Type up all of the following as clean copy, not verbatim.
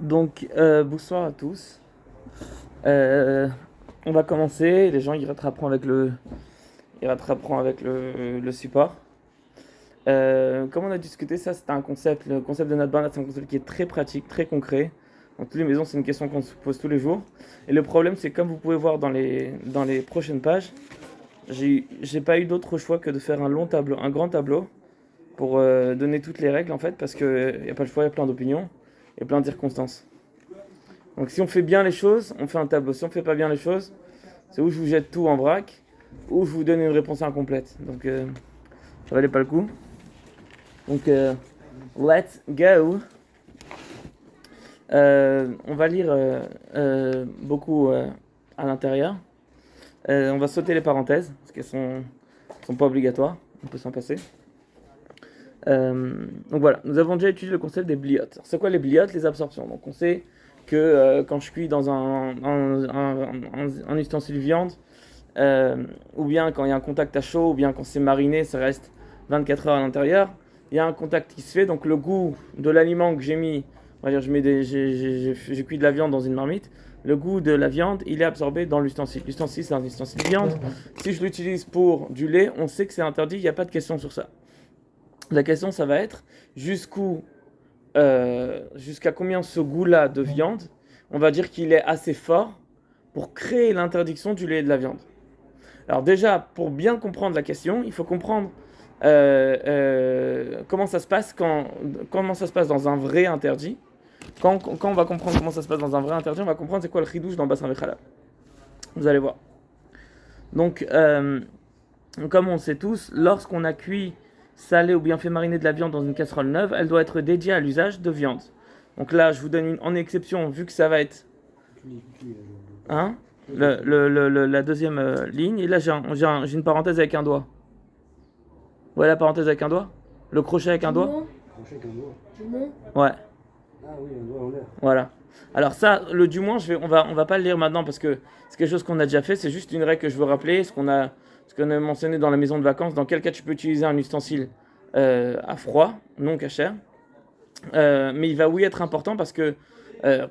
Donc, bonsoir à tous. Euh, on va commencer. Les gens, ils rattraperont avec le support. Comme on a discuté, ça, c'était un concept. Le concept de NatBarnat, c'est un concept qui est très pratique, très concret. Dans toutes les maisons, c'est une question qu'on se pose tous les jours. Et le problème, c'est comme vous pouvez voir dans les prochaines pages, j'ai pas eu d'autre choix que de faire un long tableau, un grand tableau, pour donner toutes les règles, en fait, parce qu'il n'y a pas le choix, il y a plein d'opinions et plein de circonstances. Donc si on fait bien les choses, on fait un tableau. Si on fait pas bien les choses, c'est où je vous jette tout en vrac, ou je vous donne une réponse incomplète. Donc ça valait pas le coup. Donc let's go. On va lire beaucoup à l'intérieur. On va sauter les parenthèses, parce qu'elles sont pas obligatoires. On peut s'en passer. Donc voilà, nous avons déjà étudié le concept des bliotes. C'est quoi les bliotes? Les absorptions. Donc on sait que quand je cuis dans un ustensile viande, ou bien quand il y a un contact à chaud, ou bien quand c'est mariné, ça reste 24 heures à l'intérieur, il y a un contact qui se fait, donc le goût de l'aliment que j'ai mis, on va dire, j'ai cuit de la viande dans une marmite, le goût de la viande, il est absorbé dans l'ustensile. L'ustensile, c'est un ustensile de viande. Si je l'utilise pour du lait, on sait que c'est interdit, il n'y a pas de question sur ça. La question, ça va être jusqu'à combien ce goût-là de viande, on va dire qu'il est assez fort pour créer l'interdiction du lait et de la viande. Alors déjà, pour bien comprendre la question, il faut comprendre comment ça se passe comment ça se passe dans un vrai interdit. Quand on va comprendre comment ça se passe dans un vrai interdit, on va comprendre c'est quoi le chidouche dans le bassin Mechalab. Vous allez voir. Donc, comme on sait tous, lorsqu'on a cuit, salé ou bien fait mariner de la viande dans une casserole neuve, elle doit être dédiée à l'usage de viande. Donc là, je vous donne en exception, vu que ça va être hein, la deuxième ligne. Et là, j'ai une parenthèse avec un doigt. Ouais, la parenthèse avec un doigt. Le crochet avec un doigt. Crochet avec un doigt. Ouais, Ah oui, un doigt en l'air. voilà. Alors ça, le du moins, on va pas le lire maintenant parce que c'est quelque chose qu'on a déjà fait. C'est juste une règle que je veux rappeler. Ce qu'on a mentionné dans la maison de vacances. Dans quel cas tu peux utiliser un ustensile à froid, non cachère. Mais il va oui être important parce que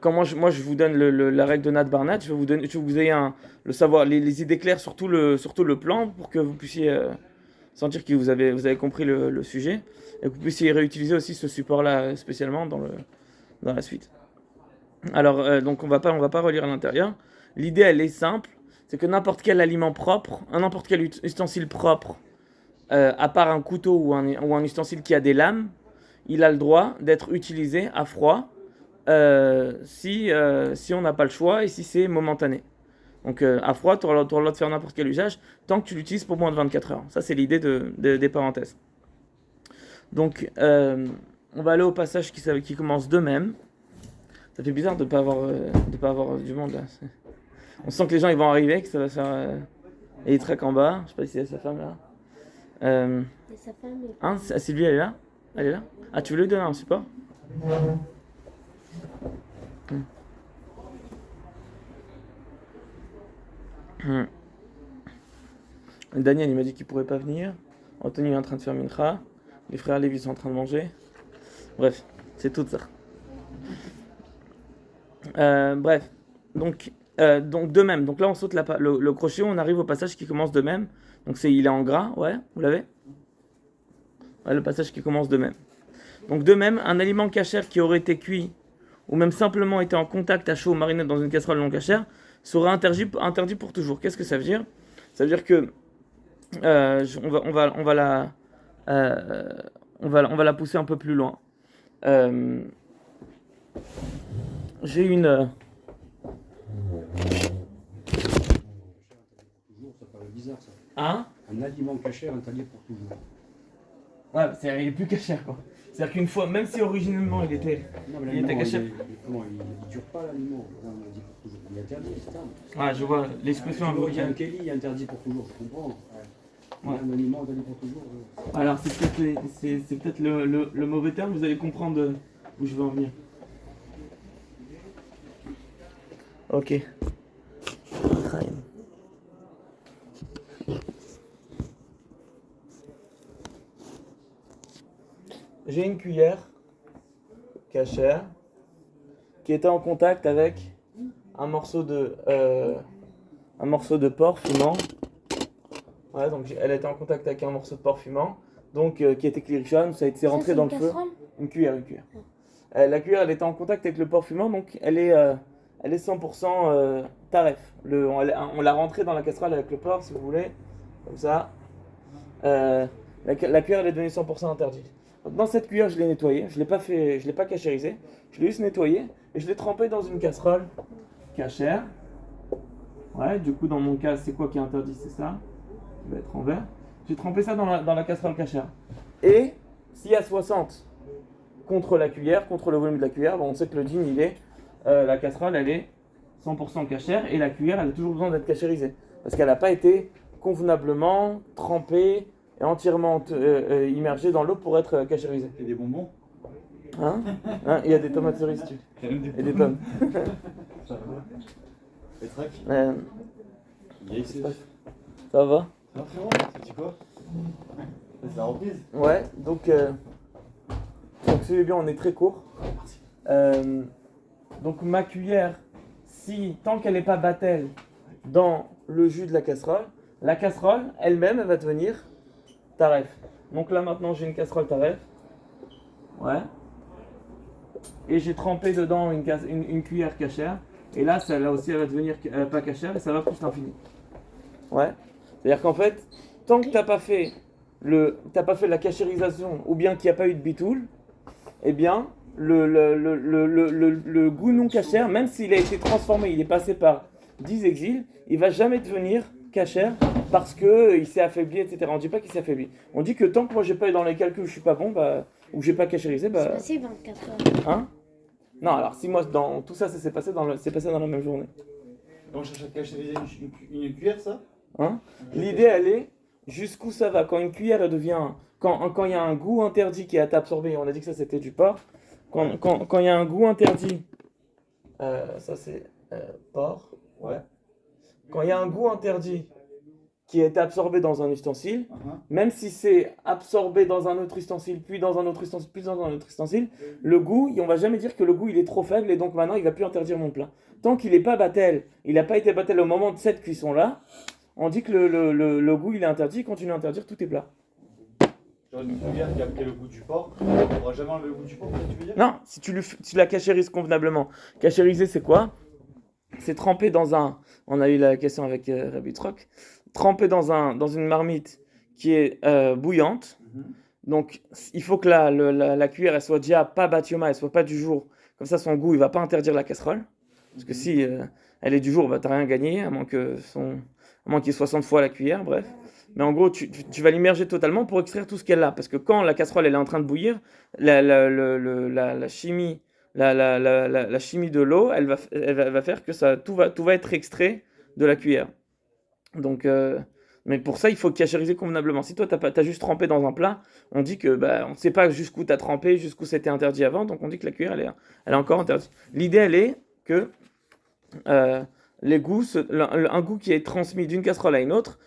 quand moi je vous donne la règle de Nat Barnat, je veux que vous ayez le savoir, les idées claires sur tout le plan pour que vous puissiez sentir que vous avez compris le sujet et que vous puissiez réutiliser aussi ce support-là spécialement dans la suite. Alors, donc on va pas relire à l'intérieur. L'idée, elle est simple, c'est que n'importe quel aliment propre, n'importe quel ustensile propre, à part un couteau ou un ustensile qui a des lames, il a le droit d'être utilisé à froid si on n'a pas le choix et si c'est momentané. Donc à froid, tu auras le droit de faire n'importe quel usage tant que tu l'utilises pour moins de 24 heures. Ça, c'est l'idée des parenthèses. Donc, on va aller au passage qui commence de même. Ça fait bizarre de pas avoir du monde là. On sent que les gens ils vont arriver, que ça va faire. Et il traque en bas. Je sais pas si c'est sa femme là. Et sa femme est Hein, Sylvie, elle est là? Elle est là? Ah, tu veux lui donner un support? Hmm. Daniel, il m'a dit qu'il pourrait pas venir. Anthony est en train de faire mincha. Les frères Lévi sont en train de manger. Bref, c'est tout ça. Bref, donc de même. Donc là, on saute le crochet, on arrive au passage qui commence de même. Donc il est en gras, ouais, vous l'avez? Ouais, le passage qui commence de même. Donc de même, un aliment cachère qui aurait été cuit ou même simplement été en contact à chaud ou mariné dans une casserole non cachère sera interdit pour toujours. Qu'est-ce que ça veut dire? Ça veut dire que euh, on va la pousser un peu plus loin. Euh, j'ai une Toujours, ça paraît bizarre ça. hein? Un aliment cachère interdit pour toujours. Ouais, il est plus cachère quoi. C'est-à-dire qu'une fois, même si originellement il était Non, mais il était l'aliment, cachère. il dure pas l'aliment. On a dit pour toujours. Il est interdit, c'est ça. Ah, je vois l'expression Tu vois qu'il y a un américaine. Kelly interdit pour toujours, je comprends. Ouais. Un aliment interdit pour toujours. Alors c'est peut-être le mauvais terme, vous allez comprendre où je veux en venir. Ok. J'ai une cuillère cachère qui était en contact avec un morceau de porc fumant. Ouais, donc elle était en contact avec un morceau de porc fumant, donc qui était Kirishon, ça a été rentré dans le feu. Une cuillère. La cuillère, elle était en contact avec le porc fumant, donc elle est 100% taref. On l'a rentrée dans la casserole avec le porc, si vous voulez, comme ça. La cuillère, elle est devenue 100% interdite. Donc, dans cette cuillère, je l'ai nettoyée, je l'ai pas cachérisée, je l'ai juste nettoyée et je l'ai trempée dans une casserole cachère. Ouais, du coup, dans mon cas, c'est quoi qui est interdit? C'est ça, qui va être en vert. J'ai trempé ça dans la casserole cachère. Et s'il y a 60 contre la cuillère, contre le volume de la cuillère, bon, on sait que le din, la casserole, elle est 100% cachère et la cuillère, elle a toujours besoin d'être cachérisée parce qu'elle n'a pas été convenablement trempée et entièrement immergée dans l'eau pour être cachérisée. Et des bonbons? Hein? Il y a des tomates cerises, tu. Et des pommes. Ça va. Et trac? Ça va? Ça va frérot? C'est petit quoi? C'est la reprise? Ouais, donc suivez bien, on est très court. Donc ma cuillère, tant qu'elle n'est pas battelle dans le jus de la casserole elle-même, elle va devenir taref. Donc là maintenant j'ai une casserole taref. Ouais. Et j'ai trempé dedans une cuillère cachère. Et là, celle-là aussi, elle va devenir pas cachère et ça va plus l'infini. Ouais. C'est-à-dire qu'en fait, tant que t'as pas fait la cachérisation ou bien qu'il n'y a pas eu de bitoul, eh bien, le goût non cachère, même s'il a été transformé, il est passé par 10 exils, il va jamais devenir cachère parce qu'il s'est affaibli, etc. On dit pas qu'il s'est affaibli. On dit que tant que moi j'ai pas eu dans les calculs, je suis pas bon, ou j'ai pas cachérisé, C'est passé 24 heures. Hein? Non, alors si moi, dans tout ça, s'est passé dans la même journée. Donc je cherche à cachériser une cuillère, ça? Hein? L'idée, elle est jusqu'où ça va. Quand une cuillère, elle devient... Quand il y a un goût interdit qui est absorbé, on a dit que ça c'était du porc. Quand il y a un goût interdit, ça c'est porc, ouais. Quand il y a un goût interdit qui est absorbé dans un ustensile, même si c'est absorbé dans un autre ustensile, puis dans un autre ustensile, puis dans un autre ustensile, le goût, on va jamais dire que le goût il est trop faible et donc maintenant il va plus interdire mon plat. Tant qu'il n'est pas battel, il n'a pas été battel au moment de cette cuisson-là, on dit que le goût il est interdit, il continue à interdire tous tes plats. Genre une cuillère qui a pris le goût du porc, on ne pourra jamais enlever le goût du porc, tu veux dire? Non, si tu la cachérises convenablement. Cachériser, c'est quoi? C'est tremper dans un... On a eu la question avec Rabbi Troc. Tremper dans une marmite qui est bouillante. Donc, il faut que la cuillère, elle soit déjà pas batioma, elle soit pas du jour. Comme ça, son goût, il va pas interdire la casserole. Parce que si elle est du jour, bah, t'as rien gagné, à moins qu'il y ait 60 fois la cuillère, bref. Mais en gros, tu vas l'immerger totalement pour extraire tout ce qu'elle a. Parce que quand la casserole elle est en train de bouillir, la chimie, la chimie de l'eau, elle va faire que tout va être extrait de la cuillère. Donc, mais pour ça, il faut cachériser convenablement. Si toi, t'as juste trempé dans un plat, on dit que on ne sait pas jusqu'où t'as trempé, jusqu'où c'était interdit avant, donc on dit que la cuillère, elle est encore interdite. L'idée, elle est que les goûts, un goût qui est transmis d'une casserole à une autre,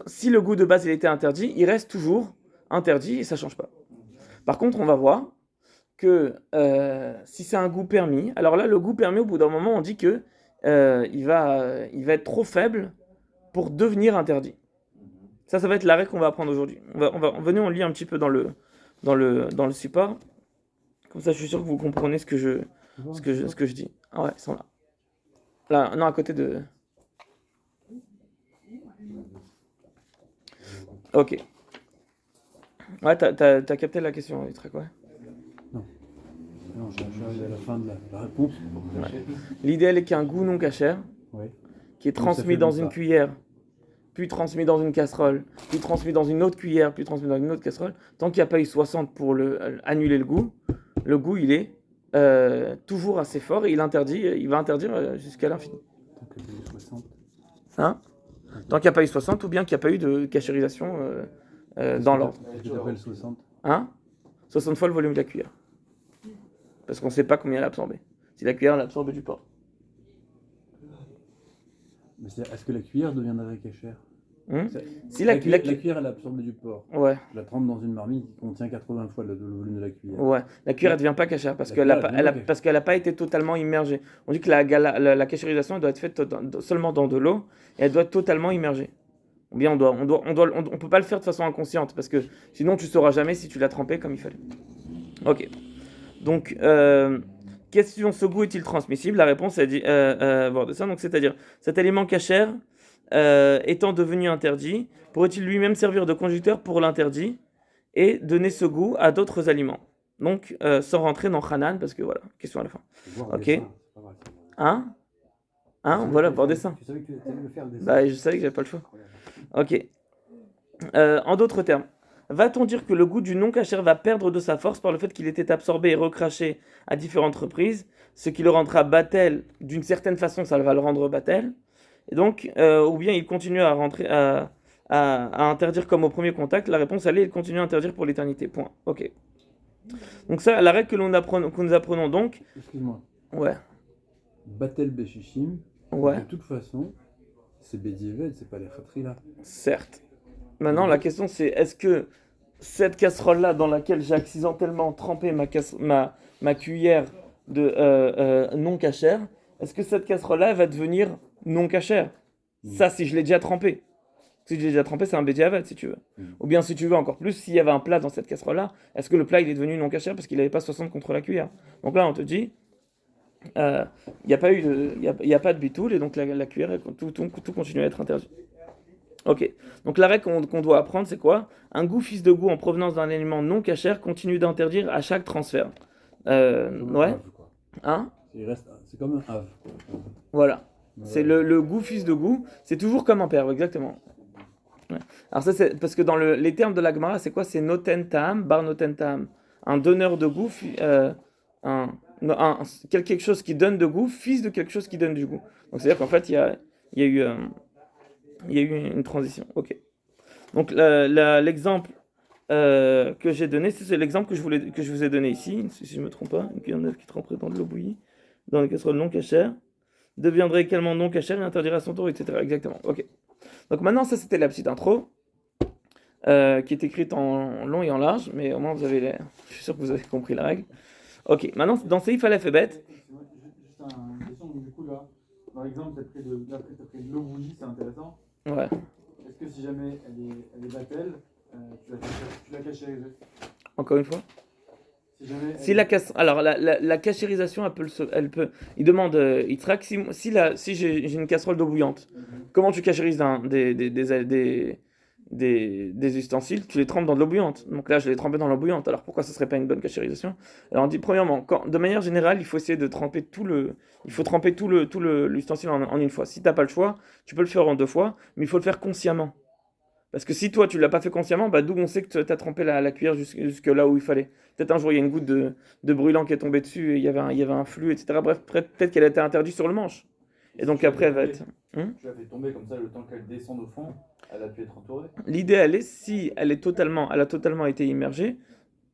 si le goût de base il était interdit, il reste toujours interdit et ça change pas. Par contre, on va voir que si c'est un goût permis, alors là, le goût permis, au bout d'un moment, on dit que il va être trop faible pour devenir interdit. Ça va être l'arrêt qu'on va apprendre aujourd'hui. Venez, on lit un petit peu dans le support. Comme ça, je suis sûr que vous comprenez ce que je dis. Ah ouais, ils sont là. Là, non, à côté de... Ok. Ouais, t'as capté la question, Yitzhak, ouais. Non, j'arrive à la fin de la réponse. Ouais. L'idée, elle est qu'il y a un goût non cachère qui est transmis dans une cuillère, puis transmis dans une casserole, puis transmis dans une autre cuillère, puis transmis dans une autre casserole. Tant qu'il n'y a pas eu 60 pour annuler le goût, il est toujours assez fort et il va interdire jusqu'à l'infini. Tant qu'il n'y a pas eu 60. Hein? Tant qu'il n'y a pas eu 60 ou bien qu'il n'y a pas eu de cachérisation dans l'ordre. Tu t'appelles 60. Hein? 60 fois le volume de la cuillère. Parce qu'on ne sait pas combien elle a absorbé. Si la cuillère elle a absorbé du porc. Mais est-ce que la cuillère deviendrait cachère? Si La cuillère, elle absorbe du porc. Ouais. Je la trempe dans une marmite qui contient 80 fois le volume de la cuillère. Ouais, la cuillère elle devient pas cachère parce La qu'elle a, cuillère, pas- elle elle a- devient parce qu'elle a pas été totalement immergée. On dit que la cachérisation elle doit être faite seulement dans de l'eau et elle doit être totalement immergée. Ou bien on peut pas le faire de façon inconsciente parce que sinon tu sauras jamais si tu l'as trempé comme il fallait. Ok. Donc question, ce goût est-il transmissible? La réponse est dit voir de ça. Donc c'est-à-dire cet aliment cachère étant devenu interdit, pourrait-il lui-même servir de conducteur pour l'interdit et donner ce goût à d'autres aliments? Donc, sans rentrer dans Hanan, parce que voilà, question à la fin. Voir Ok. le dessin, c'est pas mal, ça. Hein? Hein? Voilà, pour dessin. Tu savais que tu allais le faire, le dessin. Bah, je savais que j'avais pas le choix. Ok. En d'autres termes, va-t-on dire que le goût du non-cachère va perdre de sa force par le fait qu'il était absorbé et recraché à différentes reprises, ce qui le rendra batel, d'une certaine façon, ça va le rendre batel, et donc, ou bien il continue à rentrer, à interdire comme au premier contact? La réponse, elle est, il continue à interdire pour l'éternité. Point. Ok. Donc ça, la règle que nous apprenons donc, Excuse-moi. ouais, Batel Beshishim, ouais, de toute façon, c'est Bédiéved, c'est pas les Khatri là. certes. Maintenant, la question c'est, est-ce que cette casserole-là dans laquelle j'ai accidentellement trempé ma cuillère de non cachère, est-ce que cette casserole-là elle va devenir non cachère? Ça, si je l'ai déjà trempé. Si je l'ai déjà trempé, c'est un bédiavat, si tu veux. Ou bien, si tu veux encore plus, s'il y avait un plat dans cette casserole-là, est-ce que le plat il est devenu non cachère parce qu'il n'avait pas 60 contre la cuillère? Donc là, on te dit, il n'y a pas eu y a pas de bitoul, et donc la cuillère, tout continue à être interdit. Ok. Donc la règle qu'on doit apprendre, c'est quoi? Un goût fils de goût en provenance d'un aliment non cachère continue d'interdire à chaque transfert. Comme un Ouais. Havre, quoi. Hein? C'est comme un Havre. Voilà. C'est le goût fils de goût. C'est toujours comme un père, exactement. Ouais. Alors ça, c'est parce que dans les termes de la Gemara, c'est quoi? C'est noten ta'am, bar noten ta'am. Un donneur de goût, quelque chose qui donne de goût, fils de quelque chose qui donne du goût. Donc c'est-à-dire qu'en fait, il y a eu une transition. Ok. Donc l'exemple que j'ai donné, c'est l'exemple que je vous ai donné ici, si je ne me trompe pas, une cuillère neuve qui tremperait dans de l'eau bouillie, dans les casseroles non cachères, deviendrait également non cachère et interdirait à son tour, etc. Exactement. Ok. Donc maintenant, ça c'était la petite intro, qui est écrite en long et en large, mais au moins je suis sûr que vous avez compris la règle. Ok, maintenant dans Seif Aleph et Bet. Juste une question, du coup là, dans l'exemple, tu as pris de l'eau bouillie, c'est intéressant. Ouais. Est-ce que si jamais elle est battelle, tu la cachérisée? Encore une fois. Si jamais Si alors la cachérisation, elle peut. Il demande, il traque si j'ai une casserole d'eau bouillante. Comment tu cachérises des ustensiles? Tu les trempes dans de l'eau bouillante. Donc là, je l'ai trempé dans l'eau bouillante. Alors pourquoi ce serait pas une bonne cachérisation? Alors on dit premièrement, de manière générale, il faut essayer de tremper tremper tout l'ustensile en une fois. Si t'as pas le choix, tu peux le faire en deux fois, mais il faut le faire consciemment. Parce que si toi tu l'as pas fait consciemment, bah d'où on sait que tu as trempé la cuillère jusque là où il fallait. Peut-être un jour il y a une goutte de brûlant qui est tombée dessus et il y avait un flux, etc. Bref, peut-être qu'elle a été interdite sur le manche. Et donc après elle va être. tu l'as fait tomber comme ça, le temps qu'elle descende au fond, elle a pu être entourée. L'idée elle est, si elle a totalement été immergée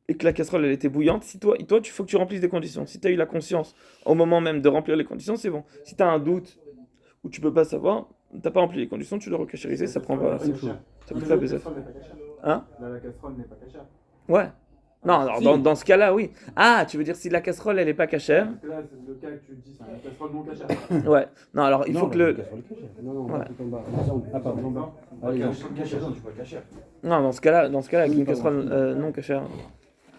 et que la casserole elle était bouillante, si toi il faut que tu remplisses des conditions. Si tu as eu la conscience au moment même de remplir les conditions, c'est bon. Si tu as un doute ou tu peux pas savoir, t'as pas rempli les conditions, tu dois recachériser, ça prend pas. Ça coûte pas besoin. Hein? Là, la casserole n'est pas cachère. Ouais. Non, alors Si. dans ce cas-là, oui. Ah, tu veux dire si la casserole elle est pas cachère? Parce que là, c'est le cas que tu dis, c'est une casserole non cachère. Ouais. Non, alors il faut que le. Non, Ouais. tout en bas. Ah, pardon. Non, Allez, cachère, non, tu peux pas cachère. Non, dans ce cas-là, avec Oui, une pardon. casserole non cachère,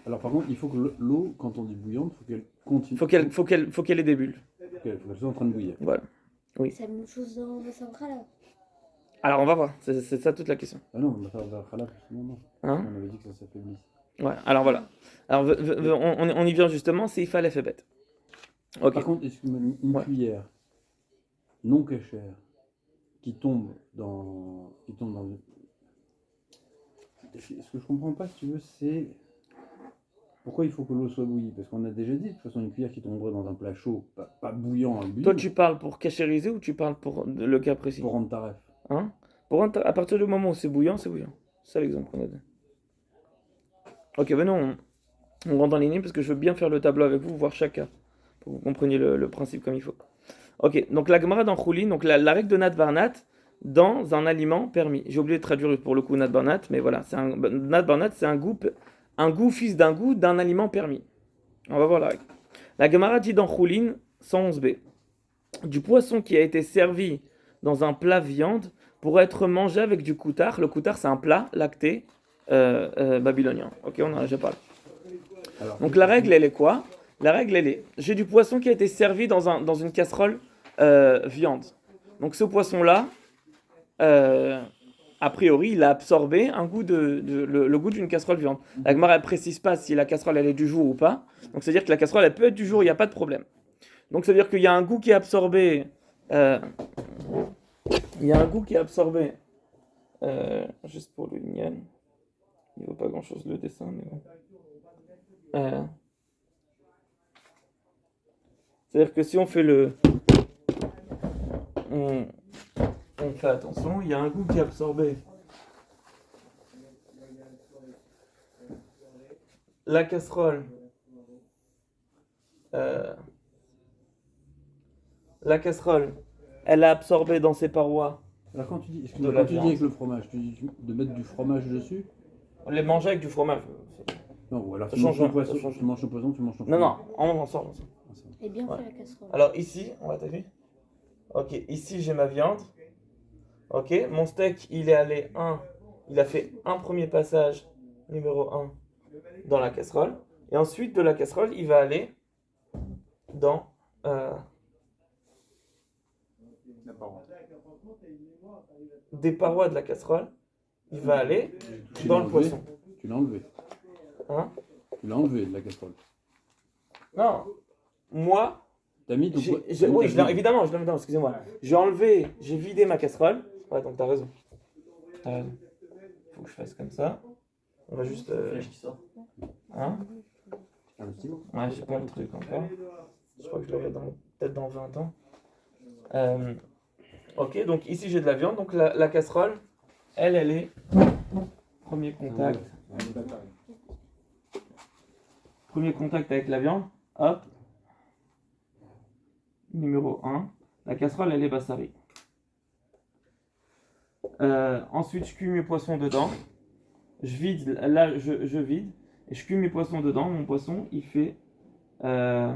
Alors par contre, il faut que l'eau, quand on dit bouillante, faut qu'elle continue. faut qu'elle ait des bulles. Faut qu'elle soit en train de bouillir. Voilà. C'est la même chose dans le Samra là. Alors on va voir. C'est ça toute la question. Ah non, on va faire vers Khalaf, non. Hein? On avait dit que ça s'affaiblit. Ouais. Alors voilà. Alors on y vient justement. C'est Ifa Aleph et Bet. Ok. Par contre, une Ouais. cuillère non cachère qui tombe dans. Ce que je comprends pas, si tu veux, c'est pourquoi il faut que l'eau soit bouillie. Parce qu'on a déjà dit, de toute façon, une cuillère qui tomberait dans un plat chaud, pas bouillant, à bouillir, Toi tu parles pour cachériser ou tu parles pour le cas précis? pour rendre taref. Hein? À partir du moment où c'est bouillant, c'est bouillant. C'est ça l'exemple qu'on a donné. Ok, ben non, on rentre dans les lignes parce que je veux bien faire le tableau avec vous, voir chaque cas, pour que vous compreniez le principe comme il faut. Ok, donc la Gemara dans Choulin, donc la règle de Nat Varnat, dans un aliment permis. J'ai oublié de traduire pour le coup Nat Barnat, mais voilà, Nat Barnat, c'est un goût fils d'un goût d'un aliment permis. On va voir la règle. La Gemara dit dans Choulin 111b, du poisson qui a été servi dans un plat viande pour être mangé avec du koutar. Le koutar, c'est un plat lacté babylonien. Ok, on en a déjà parlé. Alors, Donc la règle, elle est quoi? La règle, elle est, j'ai du poisson qui a été servi dans une casserole viande. Donc ce poisson-là, a priori, il a absorbé un goût le goût d'une casserole viande. La Gemara ne précise pas si la casserole elle est du jour ou pas. Donc c'est-à-dire que la casserole elle peut être du jour, il n'y a pas de problème. Donc c'est-à-dire qu'il y a un goût qui est absorbé. Il y a un goût qui est absorbé. Juste pour le gnyan. Il ne vaut pas grand-chose le dessin, mais bon. C'est-à-dire que si on fait on fait attention, il y a un goût qui est absorbé. La casserole, elle a absorbé dans ses parois. alors quand tu dis, De la quand tu dis viande. avec le fromage, tu dis de mettre du fromage dessus? On les mangeait avec du fromage. Non, ou alors Ça tu manges change ton rien, poisson, ça change tu manges ton poisson, tu manges ton Non, fromage. non, on sort. Et bien Ouais. fait la casserole. Alors ici, on va t'as vu? Ok, ici j'ai ma viande. Ok, mon steak, il a fait un premier passage, numéro 1, dans la casserole. Et ensuite, de la casserole, il va aller dans des parois de la casserole. Il va aller Tu dans l'as le enlevé? poisson. Tu l'as enlevé. Hein? Tu l'as enlevé de la casserole. Non, moi, T'as mis ton oui, évidemment, excusez-moi. J'ai vidé ma casserole. Ouais, donc t'as raison. Faut que je fasse comme ça. On va juste. Hein? Un stylo. Ouais, j'ai pas le truc encore. Je crois que je l'aurai peut-être dans 20 ans. Ok, donc ici j'ai de la viande. Donc la casserole, elle est. Premier contact. Premier contact avec la viande. Hop. Numéro 1. La casserole, elle est bassari. Ensuite, je cuis mes poissons dedans. Je vide. Là, je vide. Et je cuis mes poissons dedans. Mon poisson, il fait. T'as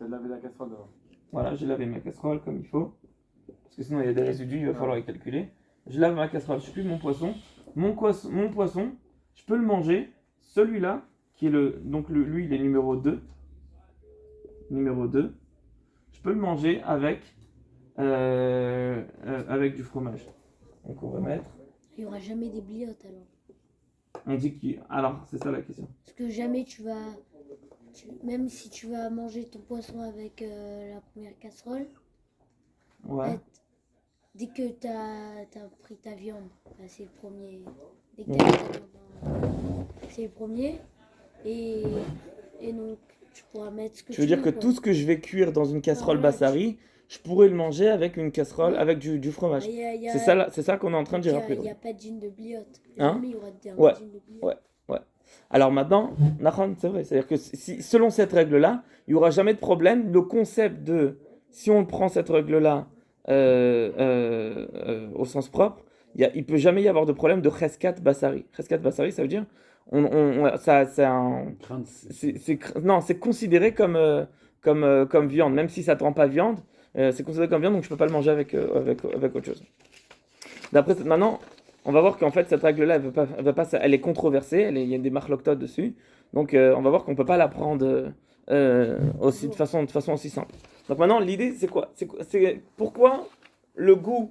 lavé la casserole d'abord. Voilà, j'ai lavé ma casserole comme il faut. Parce que sinon, il y a des résidus, il va falloir les calculer. Je lave ma casserole, je cuis mon poisson. Mon poisson, je peux le manger. Celui-là, qui est lui, il est numéro 2. Numéro 2. Je peux le manger avec du fromage. Donc on va mettre. Il n'y aura jamais des bliottes alors. On dit alors, c'est ça la question. Parce que jamais même si tu vas manger ton poisson avec la première casserole, Ouais. dès que tu as pris ta viande, bah, c'est le premier. Dès que t'as mis ta viande, c'est le premier. Et donc, tu pourras mettre ce que Tu veux dire que veux, quoi. tout ce que je vais cuire dans une casserole Ouais, bassari, je pourrais le manger avec une casserole, avec du fromage. C'est ça qu'on est en train de dire après. Il n'y a pas de jean de bliotte. Hein? Jamais il y aura de Ouais. jean de bliotte. Ouais. Alors maintenant, Nahon, c'est vrai. C'est-à-dire que selon cette règle-là, il n'y aura jamais de problème. Le concept de, si on prend cette règle-là au sens propre, il ne peut jamais y avoir de problème de cheskat bassari. Cheskat bassari, ça veut dire, c'est considéré comme viande, même si ça ne rend pas viande, c'est considéré comme viande, donc je ne peux pas le manger avec autre chose. D'après maintenant, on va voir qu'en fait cette règle-là, elle est controversée, il y a des marloctotes dessus, donc on va voir qu'on ne peut pas la prendre aussi de façon aussi simple. Donc maintenant, l'idée c'est quoi? C'est pourquoi le goût.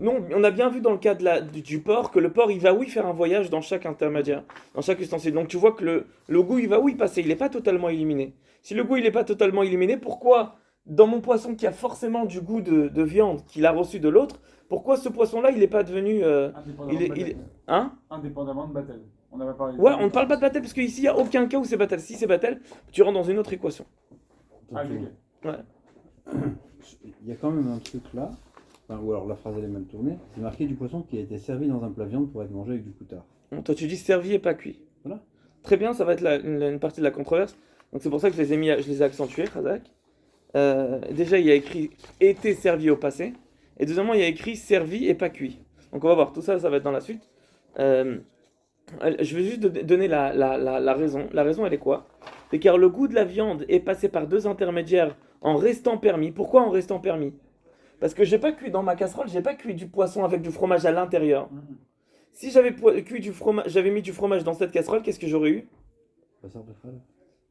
Non, on a bien vu dans le cas du porc que le porc il va faire un voyage dans chaque intermédiaire, dans chaque ustensile. Donc tu vois que le goût il va passer, il n'est pas totalement éliminé. Si le goût il n'est pas totalement éliminé, pourquoi dans mon poisson qui a forcément du goût de viande qu'il a reçu de l'autre, pourquoi ce poisson-là il n'est pas devenu Indépendamment de Batel. On avait parlé. Ouais, on ne parle pas de Batel parce qu'ici il n'y a aucun cas où c'est Batel. Si c'est Batel, tu rentres dans une autre équation. Ah, ok. Ouais. Il y a quand même un truc là, ou alors la phrase elle est mal tournée, c'est marqué du poisson qui a été servi dans un plat viande pour être mangé avec du coutard. Bon, toi tu dis servi et pas cuit. Voilà. Très bien, ça va être une partie de la controverse. Donc c'est pour ça que je les ai accentués, Khazak. Déjà il y a écrit été servi au passé. Et deuxièmement, il y a écrit servi et pas cuit. Donc on va voir, tout ça, ça va être dans la suite. Euh, je vais juste donner la raison. La raison, elle est quoi? C'est car le goût de la viande est passé par deux intermédiaires en restant permis. Pourquoi en restant permis? Parce que j'ai pas cuit dans ma casserole, j'ai pas cuit du poisson avec du fromage à l'intérieur. Si j'avais cuit du fromage, j'avais mis du fromage dans cette casserole, qu'est-ce que j'aurais eu?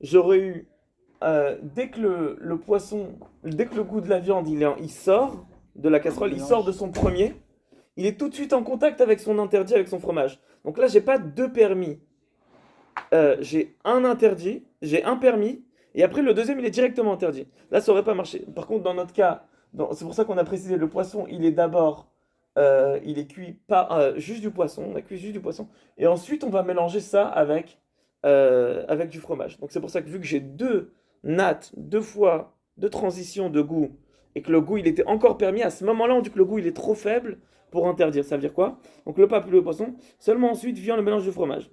J'aurais eu dès que le poisson, dès que le goût de la viande il sort de la casserole, il sort de son premier, il est tout de suite en contact avec son interdit, avec son fromage. Donc là, j'ai pas deux permis. J'ai un interdit, j'ai un permis, et après le deuxième, il est directement interdit. Là, ça aurait pas marché. Par contre, dans notre cas, c'est pour ça qu'on a précisé, le poisson, il est d'abord, il est cuit pas juste du poisson, on a cuit juste du poisson, et ensuite on va mélanger ça avec du fromage. Donc c'est pour ça que vu que j'ai deux nattes, deux fois, deux transitions de goût, et que le goût il était encore permis, à ce moment-là on dit que le goût il est trop faible pour interdire. Ça veut dire quoi? Donc le pape et le poisson, seulement ensuite vient le mélange de fromage.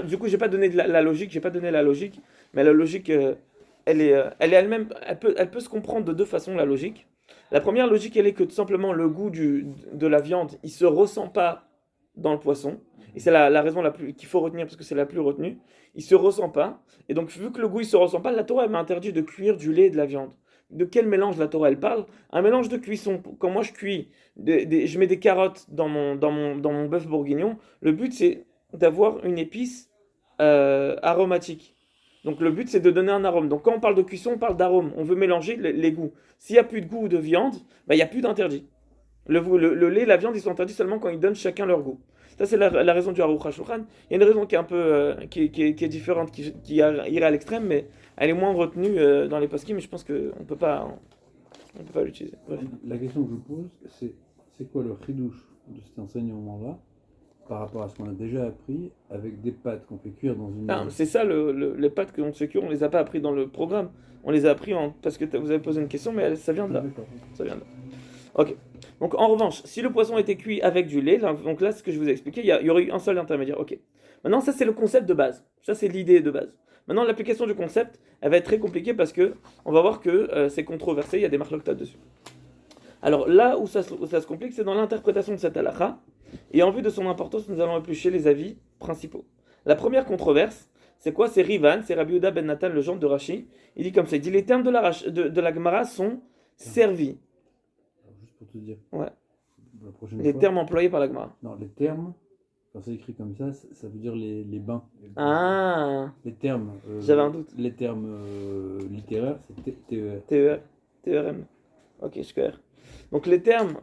Du coup j'ai pas donné la logique, j'ai pas donné la logique, mais la logique elle est elle-même, elle peut se comprendre de deux façons la logique. La première logique elle est que tout simplement le goût de la viande il se ressent pas dans le poisson. Et c'est la raison qu'il faut retenir parce que c'est la plus retenue. Il se ressent pas. Et donc, vu que le goût il se ressent pas, la Torah elle m'a interdit de cuire du lait et de la viande. De quel mélange la Torah elle parle? Un mélange de cuisson. Quand moi je cuis, je mets des carottes dans mon bœuf bourguignon, le but c'est d'avoir une épice aromatique. Donc le but c'est de donner un arôme. Donc quand on parle de cuisson, on parle d'arôme. On veut mélanger les goûts. S'il n'y a plus de goût de viande, bah, il n'y a plus d'interdit. Le lait et la viande ils sont interdits seulement quand ils donnent chacun leur goût. Ça, c'est la raison du Aruch HaShulchan. Il y a une raison qui est un peu qui est différente, qui irait à l'extrême, mais elle est moins retenue dans les poskim, mais je pense qu'on peut pas l'utiliser. Bref. La question que je pose, c'est quoi le chidouche de cet enseignement-là par rapport à ce qu'on a déjà appris avec des pâtes qu'on fait cuire dans une... Ah, c'est ça, les pâtes qu'on se cure, on les a pas appris dans le programme. On les a appris parce que vous avez posé une question, mais ça vient de là. Ça vient de là. Ok. Donc en revanche, si le poisson était cuit avec du lait, donc là, ce que je vous ai expliqué, il y aurait eu un seul intermédiaire. Ok. Maintenant, ça c'est le concept de base. Ça c'est l'idée de base. Maintenant, l'application du concept, elle va être très compliquée parce que on va voir que c'est controversé. Il y a des marloquettes dessus. Alors là où ça se complique, c'est dans l'interprétation de cette halakha. Et en vue de son importance, nous allons éplucher les avis principaux. La première controverse, c'est quoi? C'est Rivan, c'est Rabbi Yehuda ben Nathan, le gendre de Rashi. Il dit comme ça, il dit les termes de la Gemara sont servis. Alors, juste pour te dire, Ouais. la prochaine Les fois, termes employés par la Gemara. Non, les termes, quand c'est écrit comme ça veut dire les bains. Ah, Les termes. j'avais un doute. Les termes littéraires, c'est TER. TER, TERM. Ok, je clair. Donc les termes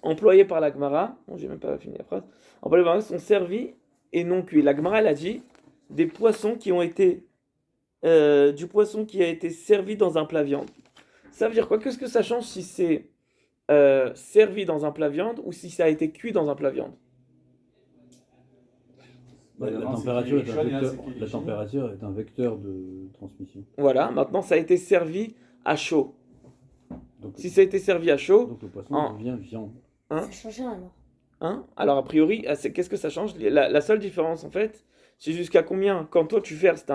employés par la Gemara, bon, j'ai même pas fini la phrase, employés par la Gemara sont servis et non cuits. La Gemara, elle a dit des poissons qui ont été du poisson qui a été servi dans un plat viande. Ça veut dire quoi? Qu'est-ce que ça change si c'est servi dans un plat viande ou si ça a été cuit dans un plat viande? La température est un vecteur de transmission. Voilà, maintenant ça a été servi à chaud. Donc, Si ça a été servi à chaud, donc le poisson devient viande. hein, Ça change rien alors. hein, alors a priori, qu'est-ce que ça change? La seule différence en fait, c'est jusqu'à combien, quand toi tu verses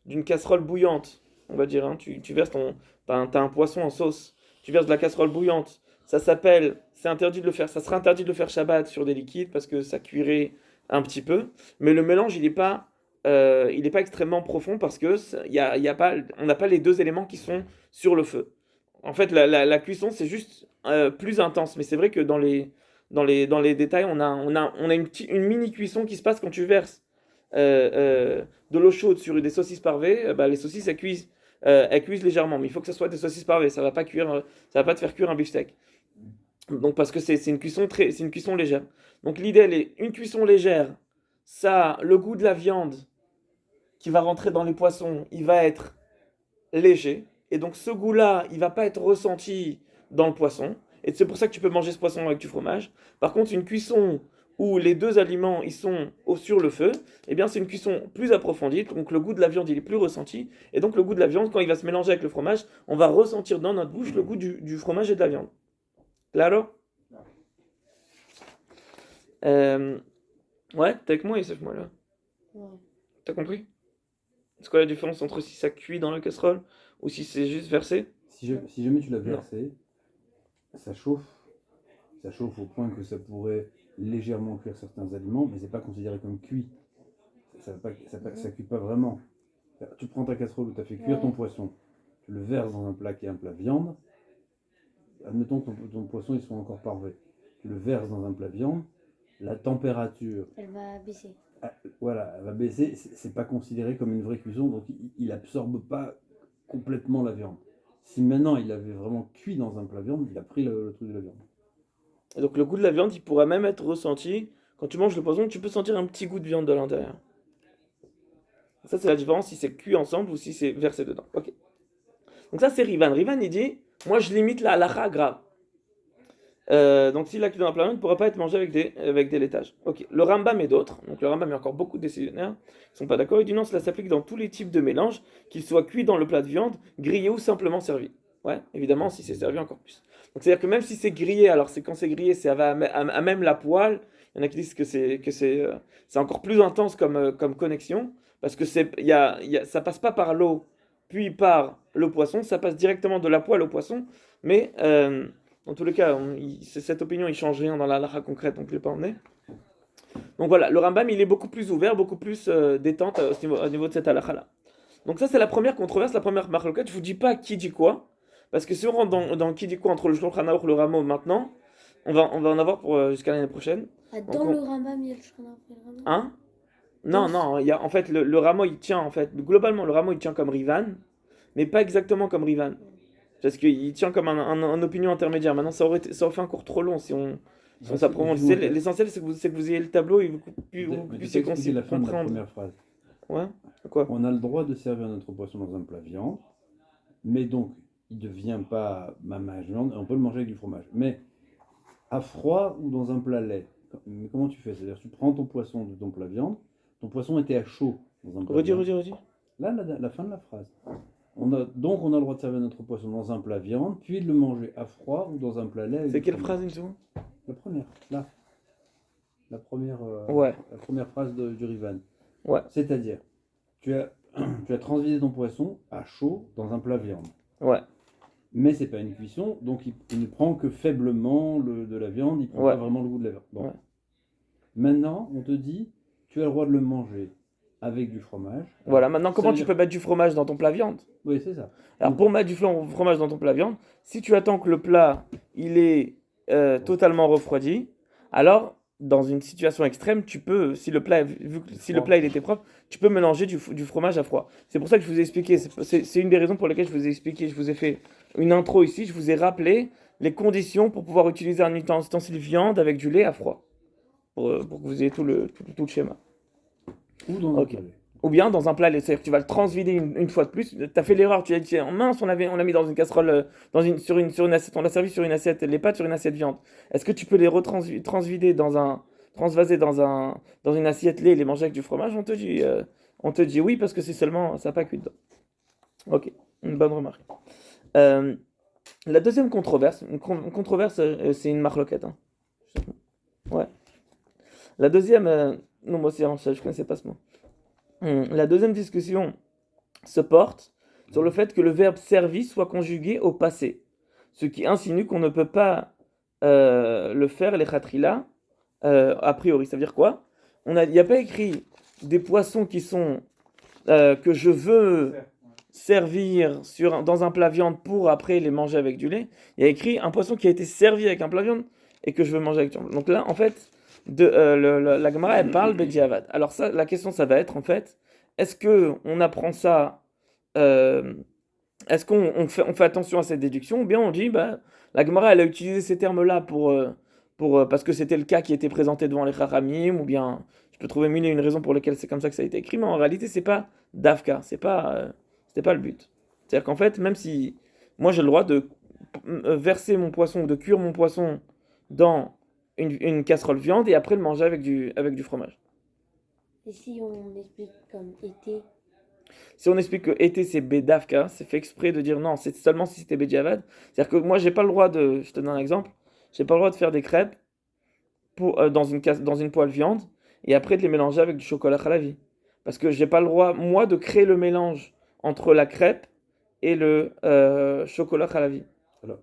d'une casserole bouillante, on va dire, hein, tu verses t'as un poisson en sauce, tu verses de la casserole bouillante, c'est interdit de le faire, ça serait interdit de le faire Shabbat sur des liquides parce que ça cuirait un petit peu, mais le mélange il est pas extrêmement profond parce que on n'a pas les deux éléments qui sont sur le feu. En fait, la cuisson c'est juste plus intense, mais c'est vrai que dans les détails, on a une mini cuisson qui se passe quand tu verses de l'eau chaude sur des saucisses parvées. Les saucisses elles cuisent légèrement, mais il faut que ce soit des saucisses parvées. Ça va pas te faire cuire un beefsteak. Donc parce que c'est une cuisson légère. Donc l'idée elle est une cuisson légère. Ça, le goût de la viande qui va rentrer dans les poissons, il va être léger. Et donc ce goût-là, il va pas être ressenti dans le poisson. Et c'est pour ça que tu peux manger ce poisson avec du fromage. Par contre, une cuisson où les deux aliments ils sont sur le feu, eh bien c'est une cuisson plus approfondie. Donc le goût de la viande il est plus ressenti. Et donc le goût de la viande, quand il va se mélanger avec le fromage, on va ressentir dans notre bouche le goût du fromage et de la viande. Claro? Ouais, t'es avec moi, Youssef, moi là. Ouais. T'as compris? C'est quoi la différence entre si ça cuit dans la casserole ou si c'est juste versé? si jamais tu l'as versé, ça chauffe au point que ça pourrait légèrement cuire certains aliments, mais c'est pas considéré comme cuit. Ça cuit pas vraiment. Tu prends ta casserole où tu as fait cuire ton poisson, tu le verses dans un plat qui est un plat viande. Admettons que ton poisson il soit encore parvé. Tu le verses dans un plat viande, la température, Elle va baisser. voilà, elle va baisser. C'est pas considéré comme une vraie cuisson, donc il absorbe pas complètement la viande. Si maintenant il avait vraiment cuit dans un plat viande, il a pris le truc de la viande. Et donc le goût de la viande, il pourra même être ressenti. Quand tu manges le poisson, tu peux sentir un petit goût de viande de l'intérieur. Ça, c'est la différence si c'est cuit ensemble ou si c'est versé dedans. Ok. Donc ça, c'est Rivan. Rivan, il dit, moi, je limite la halakha grave. Donc s'il a cuit dans un plat viande, il ne pourra pas être mangé avec des laitages. Ok. Le Rambam et d'autres, donc le Rambam, il y a encore beaucoup de décisionnaires, ils ne sont pas d'accord. Il dit non, cela s'applique dans tous les types de mélanges, qu'ils soient cuits dans le plat de viande, grillés ou simplement servis. Ouais, évidemment, si c'est servi, encore plus. Donc c'est-à-dire que même si c'est grillé, alors c'est quand c'est grillé, c'est à même la poêle. Il y en a qui disent que c'est encore plus intense comme connexion, parce que ça passe pas par l'eau, puis par le poisson, ça passe directement de la poêle au poisson. Mais dans tous les cas, cette opinion, il change rien dans la halakha concrète, donc je ne l'ai pas emmené. Donc voilà, le Rambam, il est beaucoup plus ouvert, beaucoup plus détente au niveau de cette halakha-là. Donc ça, c'est la première controverse, la première marloquette. Je vous dis pas qui dit quoi, parce que si on rentre dans qui dit quoi entre le Shulchan Aruch et le Ramo maintenant, on va en avoir pour jusqu'à l'année prochaine. Dans le Rambam, il y a le Shulchan Aruch et le Ramo. Hein? Non, en fait, le Ramo, il tient, en fait, globalement, le Ramo, il tient comme Rivan, mais pas exactement comme Rivan. Parce qu'il tient comme un opinion intermédiaire. Maintenant, ça aurait fait un cours trop long si on s'approfondit. L'essentiel, c'est que vous ayez le tableau et vous puissiez la fin de la première phrase. Ouais. Quoi? On a le droit de servir notre poisson dans un plat viande, mais donc il ne devient pas mamage viande, on peut le manger avec du fromage. Mais à froid ou dans un plat lait, comment tu fais? C'est-à-dire tu prends ton poisson de ton plat viande, ton poisson était à chaud dans un plat viande. Redis. Là, la fin de la phrase. Donc on a le droit de servir notre poisson dans un plat viande, puis de le manger à froid ou dans un plat lait. C'est quelle phrase une seconde? La première, là. La première phrase du Rivan. Ouais. C'est-à-dire, tu as transvidé ton poisson à chaud dans un plat viande. Ouais. Mais c'est pas une cuisson, donc il ne prend que faiblement de la viande, il prend pas vraiment le goût de la viande. Bon. Ouais. Maintenant, on te dit, tu as le droit de le manger avec du fromage. Voilà, maintenant comment tu peux mettre du fromage dans ton plat viande? Oui, c'est ça. Alors pour mettre du fromage dans ton plat viande, si tu attends que le plat il est totalement refroidi, alors dans une situation extrême, tu peux, si le plat il était propre, tu peux mélanger du fromage à froid. C'est pour ça que je vous ai expliqué, c'est une des raisons pour lesquelles je vous ai expliqué, je vous ai fait une intro ici, je vous ai rappelé les conditions pour pouvoir utiliser un ustensile viande avec du lait à froid, pour que vous ayez tout le schéma. Ou dans un plat lait. Ou bien dans un plat lait, c'est-à-dire que tu vas le transvider une fois de plus. Tu as fait l'erreur, tu as dit mince, on l'a mis dans une casserole, sur une assiette, on l'a servi sur une assiette, les pâtes sur une assiette viande. Est-ce que tu peux les transvaser dans une assiette lait et les manger avec du fromage? On te dit oui parce que ça n'a pas cuit dedans. Ok, une bonne remarque. La deuxième controverse, c'est une marloquette. Hein. Ouais. La deuxième, non moi aussi je connaissais pas ce mot. La deuxième discussion se porte sur le fait que le verbe servi soit conjugué au passé, ce qui insinue qu'on ne peut pas le faire, les khatrila, a priori. Ça veut dire quoi? Il n'y a pas écrit des poissons qui sont que je veux servir dans un plat viande pour après les manger avec du lait. Il y a écrit un poisson qui a été servi avec un plat viande et que je veux manger avec du lait. Donc là, en fait, la Gemara, elle parle Bediavad. Alors ça, la question, ça va être en fait, est-ce que on apprend ça, est-ce qu'on fait attention à cette déduction, ou bien on dit, la Gemara, elle a utilisé ces termes-là parce que c'était le cas qui était présenté devant les Chachamim, ou bien je peux trouver mille et une raisons pour lesquelles c'est comme ça que ça a été écrit, mais en réalité, c'est pas Dafka, c'était pas le but. C'est-à-dire qu'en fait, même si moi j'ai le droit de verser mon poisson, de cuire mon poisson dans une casserole viande et après le manger avec du fromage. Et si on explique comme été? Si on explique que été c'est Bedavka, c'est fait exprès de dire non, c'est seulement si c'était Bediavad. C'est-à-dire que moi j'ai pas le droit je te donne un exemple, j'ai pas le droit de faire des crêpes dans une poêle viande et après de les mélanger avec du chocolat khalavi. Parce que j'ai pas le droit, moi, de créer le mélange entre la crêpe et le chocolat Khalavi. Alors,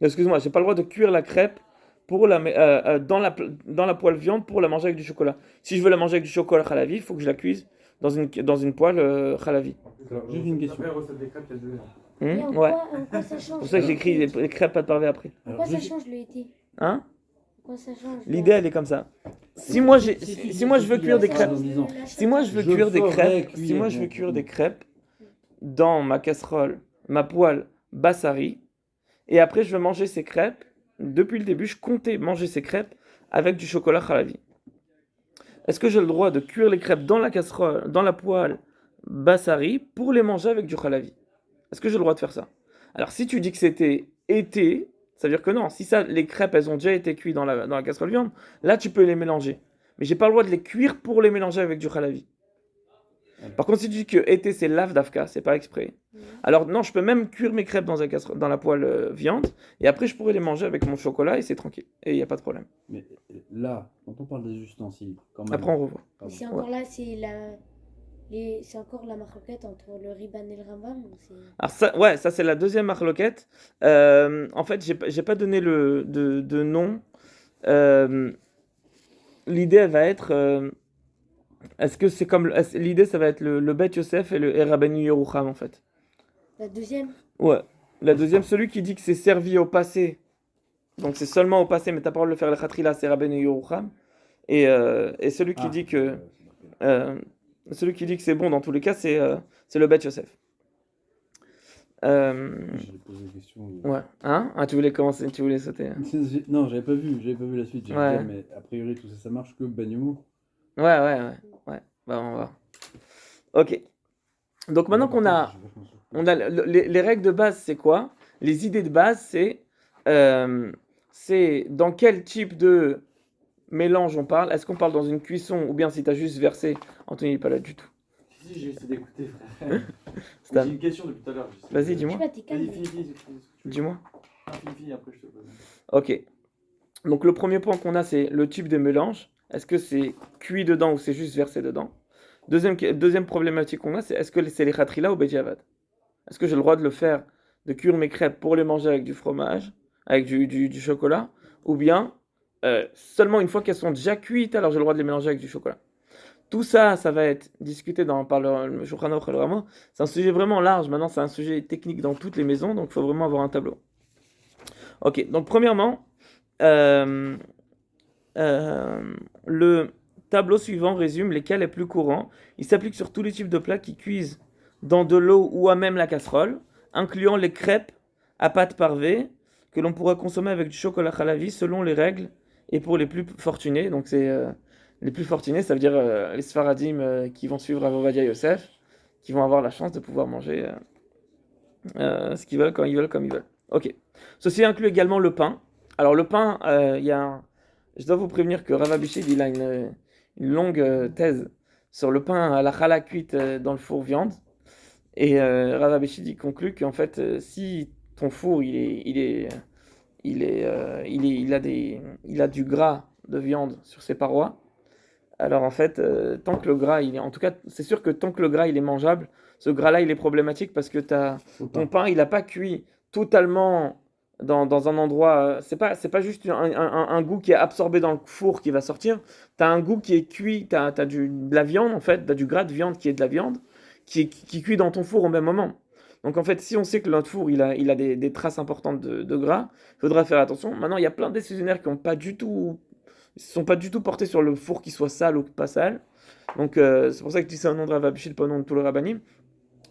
Excuse-moi, j'ai pas le droit de cuire la crêpe pour dans la poêle viande pour la manger avec du chocolat. Si je veux la manger avec du chocolat Khalavi, il faut que je la cuise dans une poêle Khalavi. Alors, juste une question. La recette des crêpes, il y a deux. Et en Ouais. quoi ça change C'est pour ça que j'écris les crêpes pas de parvé après. En Alors, quoi ça juste- change le été Hein? En quoi ça change L'idée, elle est comme ça. Si moi je veux cuire des crêpes, si moi je veux Je cuire des ferai crêpes, cuire si moi je mon- veux cuire des crêpes dans ma casserole, ma poêle bassari, et après je veux manger ces crêpes, depuis le début, je comptais manger ces crêpes avec du chocolat Khalavi. Est-ce que j'ai le droit de cuire les crêpes dans la casserole, dans la poêle bassari pour les manger avec du Khalavi? Est-ce que j'ai le droit de faire ça? Alors si tu dis que c'était été, ça veut dire que non. Si ça, les crêpes, elles ont déjà été cuites dans la casserole viande, là tu peux les mélanger. Mais j'ai pas le droit de les cuire pour les mélanger avec du Khalavi. Par contre, si tu dis que été c'est lave d'Afka, c'est pas exprès. Alors non, je peux même cuire mes crêpes dans la poêle viande, et après je pourrais les manger avec mon chocolat et c'est tranquille. Et il n'y a pas de problème. Mais là, quand on parle des ustensiles, quand même. Après on revoit. Pardon. C'est encore là, c'est encore la marloquette entre le Riban et le Rambam ou c'est... Alors ça, ouais, ça c'est la deuxième marloquette. En fait, j'ai pas donné de nom. L'idée elle va être, est-ce que c'est comme l'idée ça va être le Bet Yosef et le Rabbeinu Yerucham en fait. La deuxième? Ouais. La deuxième, celui qui dit que c'est servi au passé. Donc c'est seulement au passé, mais t'as pas le de le faire le khatrila, c'est Rabbeinu Yerucham. Et celui qui dit que celui qui dit que c'est bon dans tous les cas, c'est le Bet Yosef. J'ai posé la question. Ouais. Hein? Ah, tu voulais commencer, tu voulais sauter. Non, j'avais pas vu la suite. J'allais Ouais. dire, mais a priori tout ça, ça marche que Ben Yomou. Ouais. Bah on va. Ok. Donc maintenant qu'on a les règles de base, c'est quoi? Les idées de base, c'est dans quel type de mélange on parle. Est-ce qu'on parle dans une cuisson ou bien si tu as juste versé? Anthony n'est pas là du tout. Si, j'ai essayé d'écouter, frère. C'est J'ai une question depuis tout à l'heure. Vas-y, Je sais dis-moi. pas, t'es calme. Vas-y, finis. Dis-moi. Finis, après je te pose. Ok. Donc le premier point qu'on a, c'est le type de mélange. Est-ce que c'est cuit dedans ou c'est juste versé dedans? Deuxième problématique qu'on a, c'est est-ce que c'est les khatrila ou bediavad? Est-ce que j'ai le droit de le faire, de cuire mes crêpes pour les manger avec du fromage, avec du chocolat, ou bien seulement une fois qu'elles sont déjà cuites, alors j'ai le droit de les mélanger avec du chocolat? Tout ça, ça va être discuté par le Shulchan Aruch et le Rama. C'est un sujet vraiment large. Maintenant, c'est un sujet technique dans toutes les maisons, donc il faut vraiment avoir un tableau. Ok, donc premièrement, le tableau suivant résume lesquels est plus courant. Il s'applique sur tous les types de plats qui cuisent dans de l'eau ou à même la casserole, incluant les crêpes à pâte parvée que l'on pourra consommer avec du chocolat Khalavi selon les règles et pour les plus fortunés. Donc c'est les plus fortunés, ça veut dire les Sfaradim qui vont suivre Rav Ovadia Yosef, qui vont avoir la chance de pouvoir manger ce qu'ils veulent, quand ils veulent, comme ils veulent. Ok. Ceci inclut également le pain. Alors le pain, je dois vous prévenir que Rav Abishid, il a une longue thèse sur le pain à la challah cuite dans le four viande. Et Rav Abishid, il conclut qu'en fait, si ton four, il a du gras de viande sur ses parois, alors en fait, tant que le gras, en tout cas, c'est sûr que tant que le gras, il est mangeable, ce gras-là, il est problématique parce que ton pain, il n'a pas cuit totalement dans un endroit. C'est pas juste un goût qui est absorbé dans le four qui va sortir. Tu as un goût qui est cuit, tu as de la viande en fait, tu as du gras de viande qui est de la viande, qui cuit dans ton four au même moment. Donc en fait, si on sait que notre four, il a des traces importantes de gras, il faudra faire attention. Maintenant, il y a plein de décisionnaires qui ont pas du tout... Ils ne sont pas du tout portés sur le four qui soit sale ou pas sale. Donc c'est pour ça que je dis c'est un nom de Rav Abishid, pas un nom de tout le rabbanim.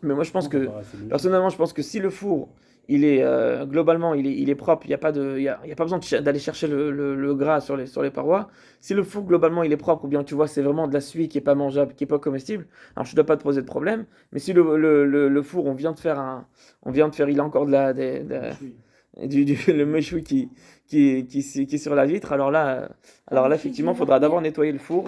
Mais moi je pense que, personnellement, je pense que si le four, il est globalement, il est propre, il n'y a pas besoin d'aller chercher le gras sur les parois. Si le four, globalement, il est propre, ou bien tu vois, c'est vraiment de la suie qui n'est pas mangeable, qui n'est pas comestible, alors je ne dois pas te poser de problème. Mais si le four, il a encore le méchoui qui est sur la vitre, alors là effectivement, il faudra d'abord nettoyer le four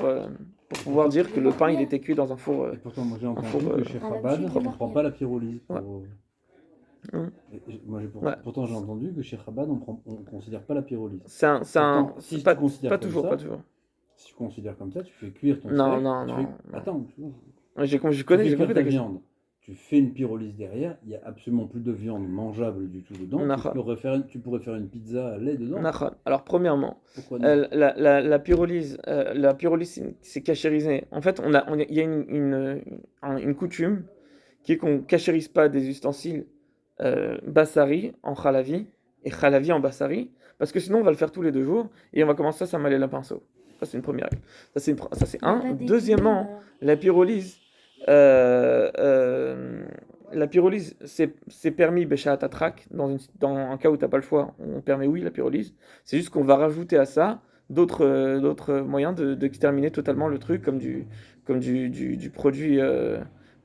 pour pouvoir dire que le pain il était cuit dans un four. Et pourtant, moi j'ai entendu four, que chez Chabad, on ne prend pas la pyrolyse. Pourtant, j'ai entendu que chez Chabad, on ne considère pas la pyrolyse. C'est pas toujours. Si tu considères comme ça, tu fais cuire ton Non, steak. non. Attends, Je connais tu fais cuire ta question. viande. tu fais une pyrolyse derrière, il n'y a absolument plus de viande mangeable du tout dedans. Nachal. Tu pourrais faire une pizza à lait dedans. Nachal. Alors, premièrement, Pourquoi non la pyrolyse, c'est cachérisé. En fait, il y a une coutume qui est qu'on ne cachérise pas des ustensiles bassari en khalavi et khalavi en bassari, parce que sinon on va le faire tous les 2 jours et on va commencer à s'amaler la pinceau. Ça, c'est une première règle. Ça, c'est un. Pas des Deuxièmement, alors. la pyrolyse, euh, euh, c'est permis Béchat Atrak. Dans un cas où tu n'as pas le choix, on permet oui la pyrolyse. C'est juste qu'on va rajouter à ça d'autres moyens d'exterminer totalement le truc, comme du produit,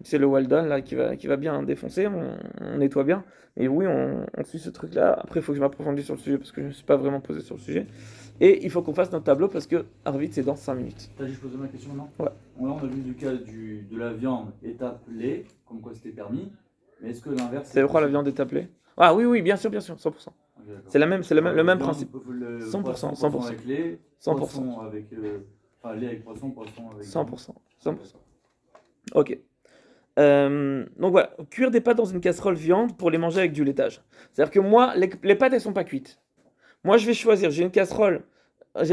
c'est le Waldon là, qui va bien défoncer, on nettoie bien. Et oui, on suit ce truc-là. Après, il faut que je m'approfondisse sur le sujet parce que je ne me suis pas vraiment posé sur le sujet. Et il faut qu'on fasse notre tableau parce que Arvid, c'est dans 5 minutes. T'as dit je posais ma question maintenant. Ouais. Bon, là on a vu du cas de la viande étape lait, comme quoi c'était permis. Mais est-ce que l'inverse C'est quoi la viande est appelée? Ah oui, oui, bien sûr, 100%. Ok, d'accord. C'est le même Viande, principe. le 100%, poisson 100%. avec lait, 100%. poisson avec enfin lait avec poisson avec 100%. 100%. Ok. Donc voilà, cuire des pâtes dans une casserole viande pour les manger avec du laitage. C'est-à-dire que moi, les pâtes, elles sont pas cuites. Moi, je vais choisir, j'ai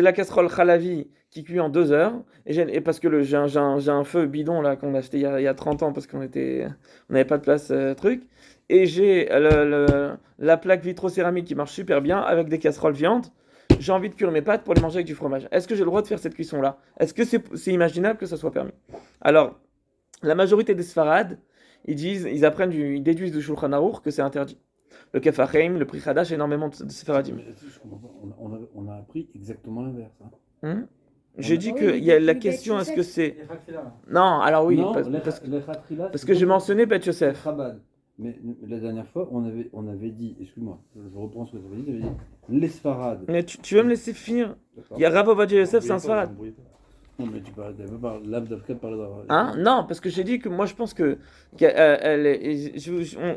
la casserole Khalavi qui cuit en 2 heures, et parce que j'ai un feu bidon là qu'on a acheté il y a 30 ans parce on n'avait pas de place truc, et j'ai la plaque vitrocéramique qui marche super bien avec des casseroles viande. J'ai envie de cuire mes pâtes pour les manger avec du fromage. Est-ce que j'ai le droit de faire cette cuisson-là? Est-ce que c'est imaginable que ça soit permis? Alors, la majorité des Sfarades, ils déduisent du Shulchan Aruch que c'est interdit. Le Kefachaim, le Pri Hadash, énormément de Sfaradim. Mais je comprends pas. On a appris exactement l'inverse. Hein. J'ai dit Ah oui, qu'il y a la les question, Beth est-ce que Yosef. c'est... Les Khatila, là. Non, alors oui, Non, parce que j'ai mentionné Beth Yosef. Chabad. Mais la dernière fois, on avait dit, excuse-moi, je reprends ce que tu avais dit, tu avais dit les Sfarades. Mais tu veux me laisser finir? D'accord. Il y a Rav Ovadia Yosef, c'est un Sfarad. Non, mais tu parlais l'Avdavka parlait de Hein? Non, parce que j'ai dit que moi je pense que...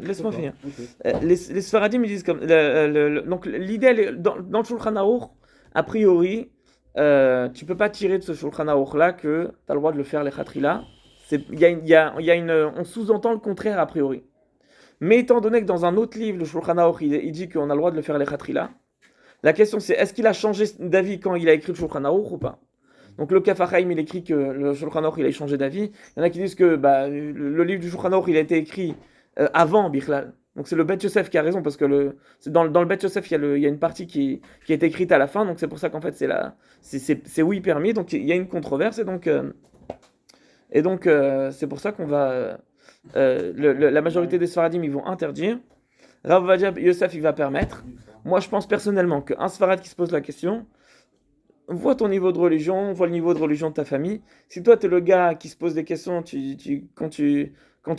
laisse-moi finir. Ok. Les Sfaradim, ils disent comme... donc l'idée, dans le Shulchan Aruch, a priori, tu peux pas tirer de ce Shulchan Aruch là que tu as le droit de le faire les Khatrila. On sous-entend le contraire a priori. Mais étant donné que dans un autre livre, le Shulchan Aruch, il dit qu'on a le droit de le faire les Khatrila, la question c'est est-ce qu'il a changé d'avis quand il a écrit le Shulchan Aruch ou pas? Donc le Kefachaim, il écrit que le Shulchan Aruch, il a changé d'avis. Il y en a qui disent que le livre du Shulchan Aruch, il a été écrit avant Bichlal. Donc c'est le Beth Yosef qui a raison, parce que dans le Beth Yosef, il y a une partie qui est écrite à la fin, donc c'est pour ça qu'en fait c'est oui permis, donc il y a une controverse, et donc c'est pour ça qu'on va... la majorité des Sfaradim, ils vont interdire. Rav Ovadia Yosef, il va permettre. Moi, je pense personnellement qu'un Sfarad qui se pose la question, vois ton niveau de religion, vois le niveau de religion de ta famille. Si toi, tu es le gars qui se pose des questions, quand tu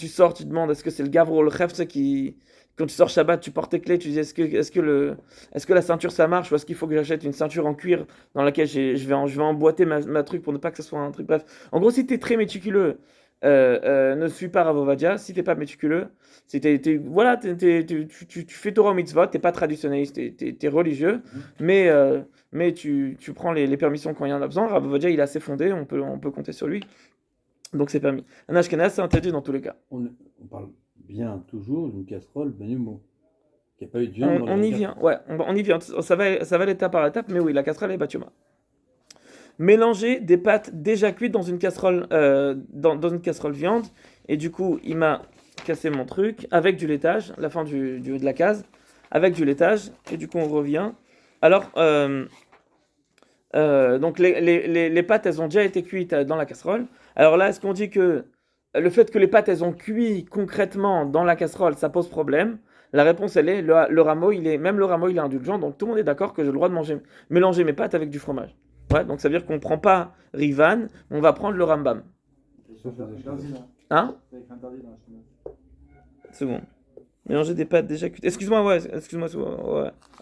sors, tu demandes est-ce que c'est le gavre ou le chef, tu sais, quand tu sors Shabbat, tu portes tes clés, tu dis est-ce que la ceinture ça marche, ou est-ce qu'il faut que j'achète une ceinture en cuir dans laquelle je vais emboîter ma truc pour ne pas que ce soit un truc. Bref, en gros, si tu es très méticuleux, ne suis pas Rav Ovadia. Si t'es pas méticuleux, si voilà, tu fais Torah au mitzvot, t'es pas traditionnaliste, t'es religieux, mais tu prends les permissions quand il y en a besoin. Rav Ovadia, il est assez fondé, on peut compter sur lui, donc c'est permis. Un ashkenaz, c'est interdit dans tous les cas. On parle bien toujours d'une casserole Benumo, qui n'a pas eu de viande. On y vient, ouais, on y vient. Ça va l'étape par étape, mais oui, la casserole est batioma. Mélanger des pâtes déjà cuites dans une casserole, dans une casserole viande, et du coup, il m'a cassé mon truc avec du laitage, la fin de la case, avec du laitage, et du coup, on revient. Alors, donc les pâtes, elles ont déjà été cuites dans la casserole. Alors là, est-ce qu'on dit que le fait que les pâtes, elles ont cuit concrètement dans la casserole, ça pose problème? La réponse, elle est, le rameau, même le rameau, il est indulgent, donc tout le monde est d'accord que j'ai le droit de mélanger mes pâtes avec du fromage. Ouais, donc ça veut dire qu'on ne prend pas Rivan, on va prendre le Rambam. Hein? Seconde. Mélanger des pâtes déjà cuites. Excuse-moi, ouais.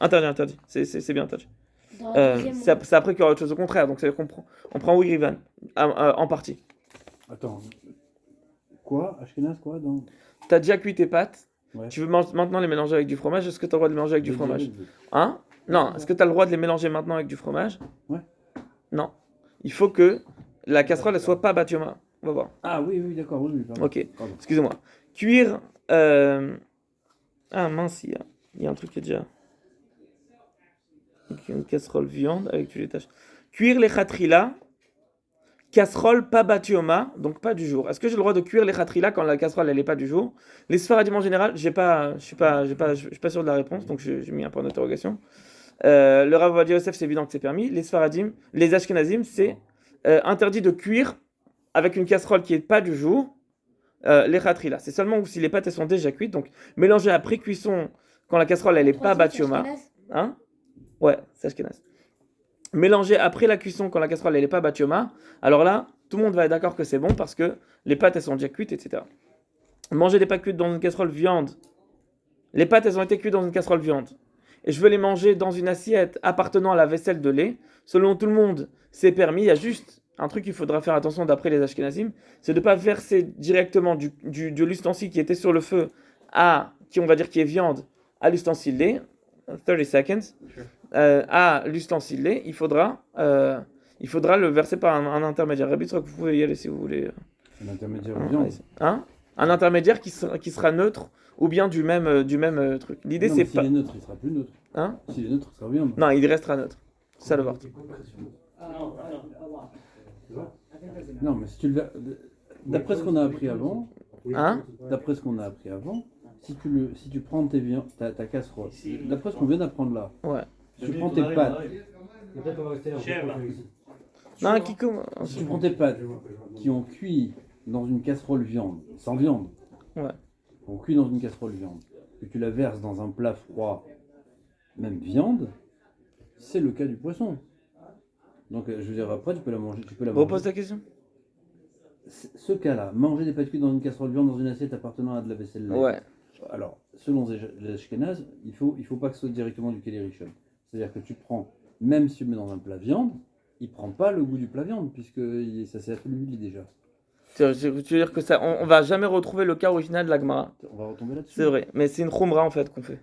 Interdit. C'est bien interdit. C'est après qu'il y aura autre chose au contraire, donc ça veut dire on prend oui Rivan, en partie. Attends, quoi? Ashkenaz, quoi donc? T'as déjà cuit tes pâtes, Ouais. tu veux maintenant les mélanger avec du fromage, est-ce que tu as le droit de les mélanger avec du fromage? Hein? Non, est-ce que tu as le droit de les mélanger maintenant avec du fromage? Ouais. Non. Il faut que la casserole ne soit pas batioma. On va voir. Ah oui, d'accord, oui, pardon. Ok, Pardon. excusez-moi. Cuire. Ah mince, il y a un truc qui est déjà. Une casserole viande avec tous les tâches. Cuire les khatrila. Casserole pas batioma, donc pas du jour. Est-ce que j'ai le droit de cuire les khatrila quand la casserole elle est pas du jour? Les sfaradim en général, je suis pas sûr de la réponse, donc j'ai mis un point d'interrogation. Le Rav Ovadia Yosef, c'est évident que c'est permis. Les sfaradim, les ashkenazim, c'est interdit de cuire avec une casserole qui est pas du jour les khatrila. C'est seulement si les pâtes elles sont déjà cuites, donc mélanger après cuisson quand la casserole elle est pas batioma. Hein? Ouais, c'est ashkenaz. Mélanger après la cuisson quand la casserole elle n'est pas batioma, alors là, tout le monde va être d'accord que c'est bon parce que les pâtes elles sont déjà cuites, etc. Manger des pâtes cuites dans une casserole viande. Les pâtes elles ont été cuites dans une casserole viande. Et je veux les manger dans une assiette appartenant à la vaisselle de lait. Selon tout le monde, c'est permis. Il y a juste un truc qu'il faudra faire attention d'après les ashkenazim, c'est de ne pas verser directement de l'ustensile qui était sur le feu qui on va dire qui est viande, à l'ustensile lait. 30 seconds. À l'ustensile lait, il faudra le verser par un intermédiaire. Rabbi Tzrock, vous pouvez y aller si vous voulez. Un intermédiaire viande. Hein? Un intermédiaire qui sera neutre ou bien du même truc. L'idée Non, c'est mais pas. s'il est neutre, il sera plus neutre. Hein? S'il est neutre, il sera viande. Non, il restera neutre. C'est ça le vort. Non, mais si tu le ver- d'après ce qu'on a appris avant, Hein? si tu prends ta casserole, d'après ce qu'on vient d'apprendre là, Ouais. si tu prends tes pâtes, Non, Kiko. si tu prends tes pâtes qui ont cuit dans une casserole viande, sans viande, Ouais. ont cuit dans une casserole viande, que tu la verses dans un plat froid, même viande, c'est le cas du poisson. Donc, je veux dire, après, tu peux la manger. Repose ta question. Ce cas-là, manger des pâtes cuites dans une casserole viande dans une assiette appartenant à de la vaisselle lait. Ouais. Alors, selon les Ashkénazes, il faut pas que ce soit directement du Keli Rishon. C'est-à-dire que tu prends, même si tu mets dans un plat viande, il prend pas le goût du plat viande, puisque ça s'est affaibli déjà. Tu veux dire que ça, on va jamais retrouver le cas original de la Gemara. On va retomber là-dessus. C'est vrai, mais c'est une khumra en fait qu'on fait.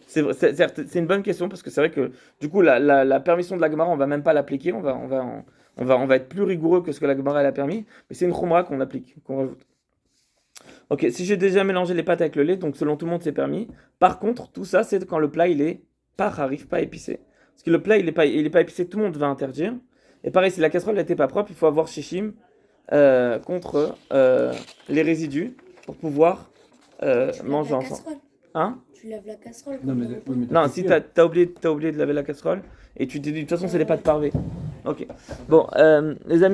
C'est une bonne question parce que c'est vrai que du coup la permission de la Gemara on va même pas l'appliquer, on va être plus rigoureux que ce que la Gemara elle a permis, mais c'est une khumra qu'on applique, qu'on rajoute. Ok, si j'ai déjà mélangé les pâtes avec le lait, donc selon tout le monde c'est permis. Par contre, tout ça c'est quand le plat il est pas harif, pas épicé. Parce que le plat il est pas épicé, tout le monde va interdire. Et pareil, si la casserole n'était pas propre, il faut avoir shishim contre les résidus pour pouvoir manger ensemble. Hein? Tu lèves la casserole. Non, mais, oui, mais Non, si t'as oublié de laver la casserole et tu t'es dit de toute façon c'est les pâtes parvées. Ok. Bon, les amis.